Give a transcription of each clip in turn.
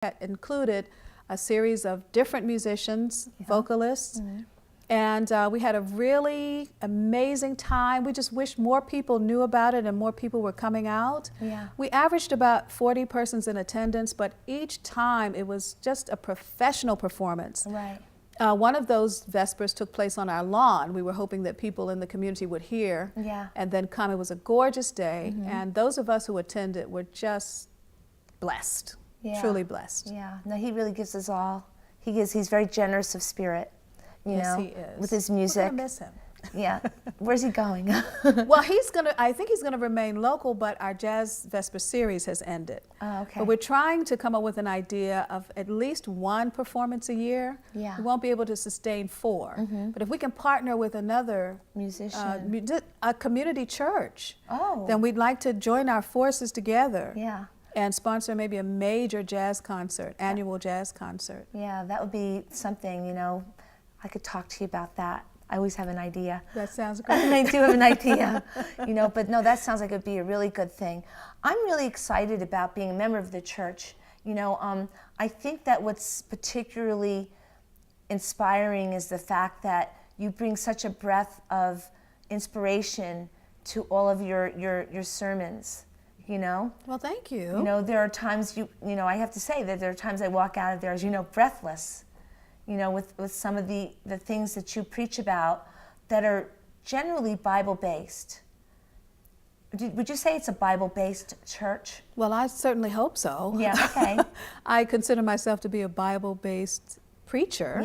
that included a series of different musicians, vocalists, and we had a really amazing time. We just wish more people knew about it and more people were coming out. We averaged about 40 persons in attendance, but each time it was just a professional performance. One of those Vespers took place on our lawn. We were hoping that people in the community would hear and then come. It was a gorgeous day, and those of us who attended were just blessed, truly blessed. No, he really gives us all. He's very generous of spirit, you know, he is. with his music. We're gonna miss him. Where's he going? Well, I think he's gonna remain local, but our Jazz Vesper series has ended. But we're trying to come up with an idea of at least one performance a year. We won't be able to sustain 4, but if we can partner with another musician, a community church, then we'd like to join our forces together. And sponsor maybe a major jazz concert, annual jazz concert. That would be something, you know. I could talk to you about that. I always have an idea. That sounds great. I do have an idea, you know, but no, that sounds like it would be a really good thing. I'm really excited about being a member of the church. You know, I think that what's particularly inspiring is the fact that you bring such a breath of inspiration to all of your sermons. You know? Well, thank you. You know, there are times you know, I have to say that there are times I walk out of there, as you know, breathless, you know, with some of the things that you preach about that are generally Bible-based. Would you say it's a Bible-based church? Well, I certainly hope so. Okay. I consider myself to be a Bible-based preacher.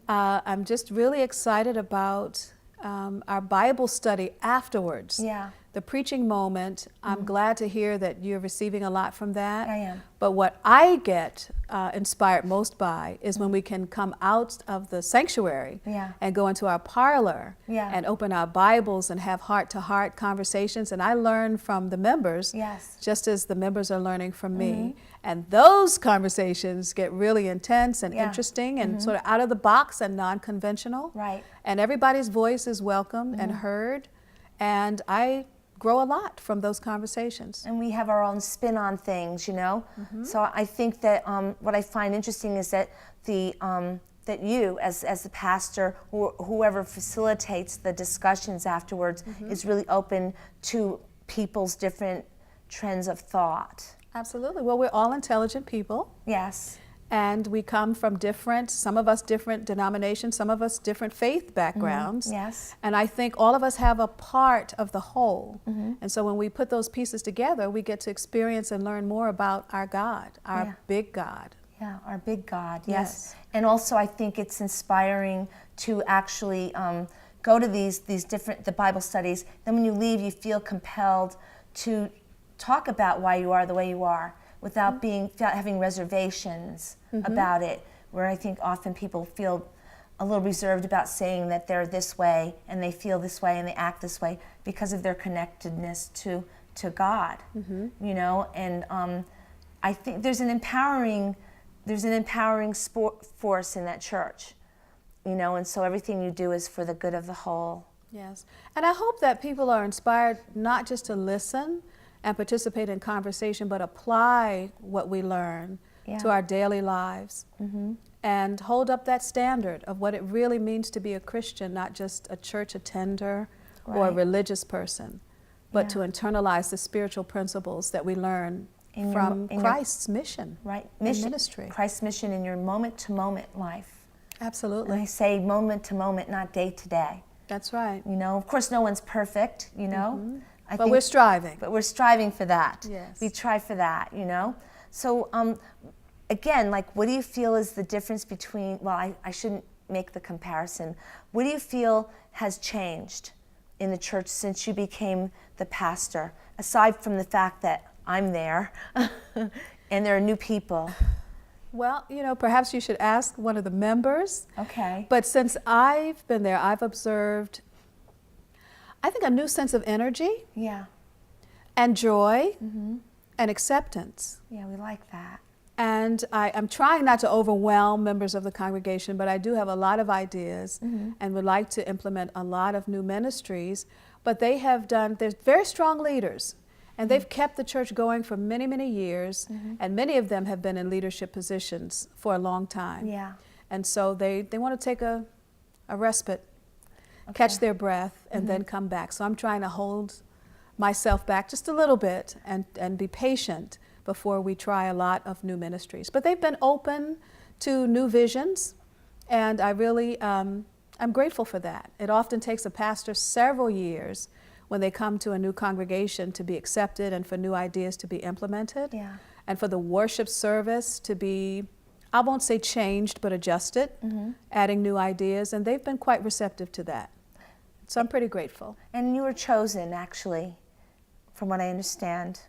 I'm just really excited about our Bible study afterwards. The preaching moment, I'm glad to hear that you're receiving a lot from that. I am. But what I get inspired most by is when we can come out of the sanctuary and go into our parlor and open our Bibles and have heart-to-heart conversations. And I learn from the members just as the members are learning from me. And those conversations get really intense and interesting and sort of out of the box and non-conventional. And everybody's voice is welcome and heard. And I grow a lot from those conversations. And we have our own spin on things, you know. So I think that what I find interesting is that that you, as the pastor, or whoever facilitates the discussions afterwards, is really open to people's different trends of thought. Absolutely. Well, we're all intelligent people. And we come from some of us different denominations, some of us different faith backgrounds. And I think all of us have a part of the whole. And so when we put those pieces together, we get to experience and learn more about our God, our big God. Our big God, And also I think it's inspiring to actually go to the Bible studies. Then when you leave, you feel compelled to talk about why you are the way you are, without having reservations about it, where I think often people feel a little reserved about saying that they're this way and they feel this way and they act this way because of their connectedness to God, you know. And I think there's an empowering force in that church, you know. And so everything you do is for the good of the whole. And I hope that people are inspired not just to listen and participate in conversation, but apply what we learn to our daily lives and hold up that standard of what it really means to be a Christian, not just a church attender or a religious person, but to internalize the spiritual principles that we learn from Christ's mission and ministry. Christ's mission in your moment-to-moment life. Absolutely. And I say moment-to-moment, not day-to-day. That's right. You know, of course no one's perfect, you know. But we're striving. But we're striving for that. We try for that, you know. So again, like, what do you feel is the difference between, well, I shouldn't make the comparison. What do you feel has changed in the church since you became the pastor, aside from the fact that I'm there and there are new people? Well, you know, perhaps you should ask one of the members. But since I've been there, I've observed, I think, a new sense of energy and joy and acceptance. We like that. And I'm trying not to overwhelm members of the congregation, but I do have a lot of ideas and would like to implement a lot of new ministries. But they're very strong leaders. And they've kept the church going for many, many years, and many of them have been in leadership positions for a long time. Yeah. And so they want to take a respite, catch their breath, and then come back. So I'm trying to hold myself back just a little bit and be patient before we try a lot of new ministries. But they've been open to new visions, and I really, I'm grateful for that. It often takes a pastor several years when they come to a new congregation to be accepted and for new ideas to be implemented. Yeah. And for the worship service to be, I won't say changed, but adjusted, adding new ideas, and they've been quite receptive to that. So I'm pretty grateful. And you were chosen, actually, from what I understand.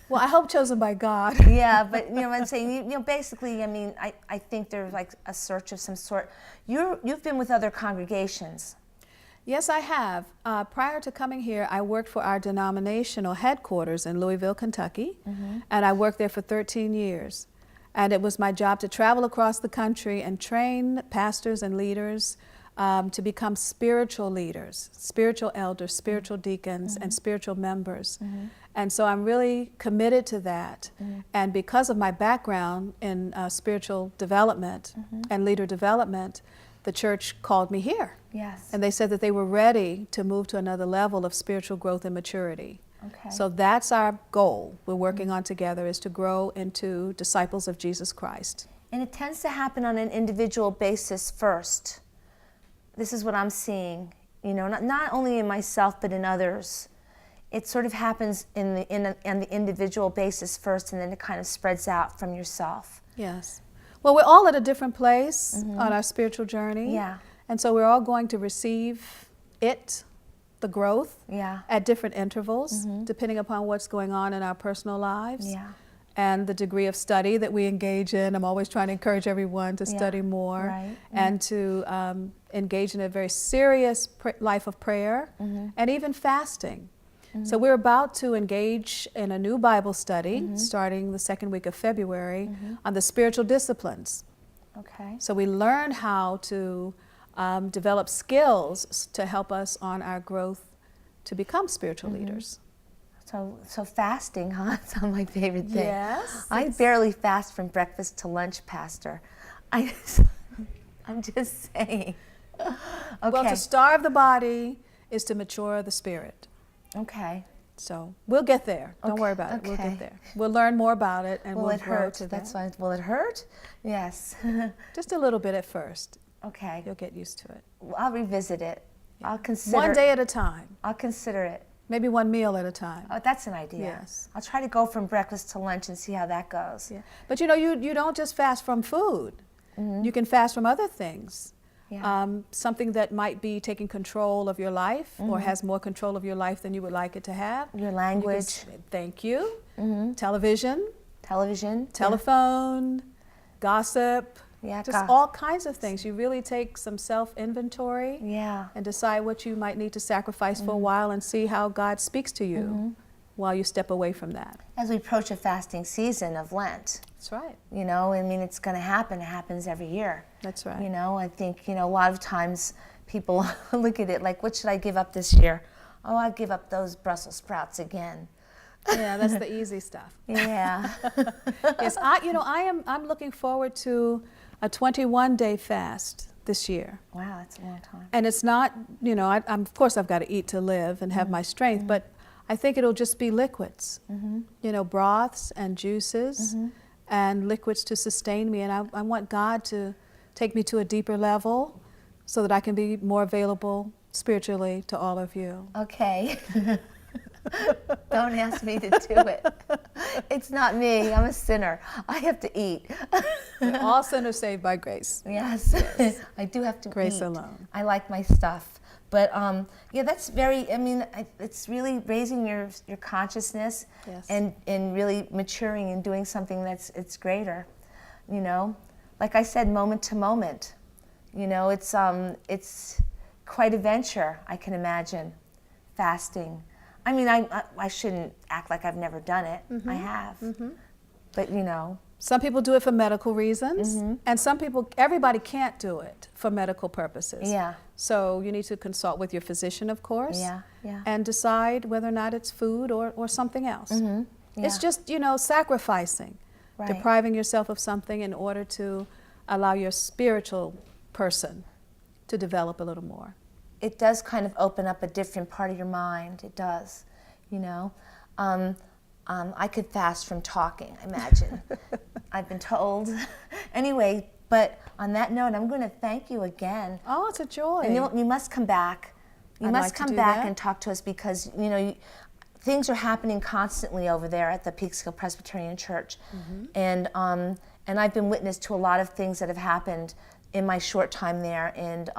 Well, I hope chosen by God. Yeah, but you know what I'm saying? You know, basically, I mean, I think there's like a search of some sort. You've been with other congregations. Yes, I have. Prior to coming here, I worked for our denominational headquarters in Louisville, Kentucky, and I worked there for 13 years. And it was my job to travel across the country and train pastors and leaders to become spiritual leaders, spiritual elders, spiritual deacons, and spiritual members. And so I'm really committed to that. And because of my background in spiritual development and leader development, the church called me here. Yes. And they said that they were ready to move to another level of spiritual growth and maturity. Okay. So that's our goal we're working on together, is to grow into disciples of Jesus Christ. And it tends to happen on an individual basis first. This is what I'm seeing, you know, not only in myself but in others. It sort of happens on the individual basis first, and then it kind of spreads out from yourself. Yes. Well, we're all at a different place on our spiritual journey. Yeah. And so we're all going to receive the growth, Yeah. at different intervals, depending upon what's going on in our personal lives. Yeah. And the degree of study that we engage in. I'm always trying to encourage everyone to study more, Right. and to engage in a very serious life of prayer and even fasting. So we're about to engage in a new Bible study starting the second week of February on the spiritual disciplines. Okay. So we learn how to develop skills to help us on our growth to become spiritual leaders. So fasting, huh? It's not my favorite thing. Yes. I barely fast from breakfast to lunch, Pastor. I'm just saying. Okay. Well, to starve the body is to mature the spirit. Okay. So we'll get there. Don't worry about it. We'll Okay. get there. We'll learn more about it, and Will we'll it grow hurt? to That's that. fine. Will it hurt? Yes. Just a little bit at first. Okay. You'll get used to it. Well, I'll revisit it. I'll consider. One day at a time. I'll consider it. Maybe one meal at a time. Oh, that's an idea. Yes. I'll try to go from breakfast to lunch and see how that goes. Yeah. But you know, you don't just fast from food. You can fast from other things. Yeah. Something that might be taking control of your life or has more control of your life than you would like it to have. Your language. Thank you. Television, Television. telephone, gossip, Yeah. just all kinds of things. You really take some self-inventory Yeah. and decide what you might need to sacrifice for a while and see how God speaks to you while you step away from that. As we approach a fasting season of Lent, That's right. you know, I mean, it's going to happen. It happens every year. That's right. You know, I think, you know, a lot of times people look at it like, what should I give up this year? Oh, I'll give up those Brussels sprouts again. Yeah, that's the easy stuff. Yeah. Yes, I'm looking forward to a 21-day fast this year. Wow, that's a long time. And it's not, you know, of course I've got to eat to live and have my strength, but I think it'll just be liquids, you know, broths and juices and liquids to sustain me. And I want God to take me to a deeper level so that I can be more available spiritually to all of you. Okay. Don't ask me to do it. It's not me. I'm a sinner. I have to eat. We're all sinners saved by grace. Yes. I do have to Grace eat. alone. I like my stuff. But yeah, that's very, I mean, it's really raising your consciousness Yes. and really maturing and doing something it's greater, you know. Like I said, moment to moment, you know, it's quite a venture, I can imagine, fasting. I mean, I shouldn't act like I've never done it. I have. But, you know. Some people do it for medical reasons, and some people, everybody can't do it for medical purposes. Yeah. So you need to consult with your physician, of course, Yeah, yeah. and decide whether or not it's food or something else. Yeah. It's just, sacrificing, Right. depriving yourself of something in order to allow your spiritual person to develop a little more. It does kind of open up a different part of your mind. It does, I could fast from talking, I imagine. I've been told. Anyway, but on that note, I'm going to thank you again. Oh, it's a joy. And you must come back. You I'd must like to come do back that. and talk to us because, things are happening constantly over there at the Peekskill Presbyterian Church. And I've been witness to a lot of things that have happened in my short time there. And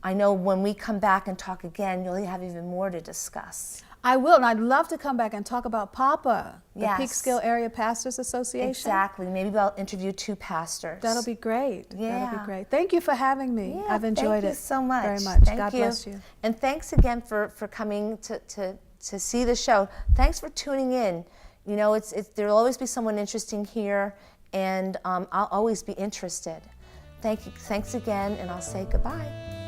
I know when we come back and talk again, you'll have even more to discuss. I will, and I'd love to come back and talk about PAPA, the Yes. Peekskill Area Pastors Association. Exactly. Maybe I'll interview 2 pastors. That'll be great. Yeah. That'll be great. Thank you for having me. Yeah, I've enjoyed thank you it so much. very much. Thank God you. bless you. And thanks again for coming to see the show. Thanks for tuning in. There'll always be someone interesting here, and I'll always be interested. Thanks again, and I'll say goodbye.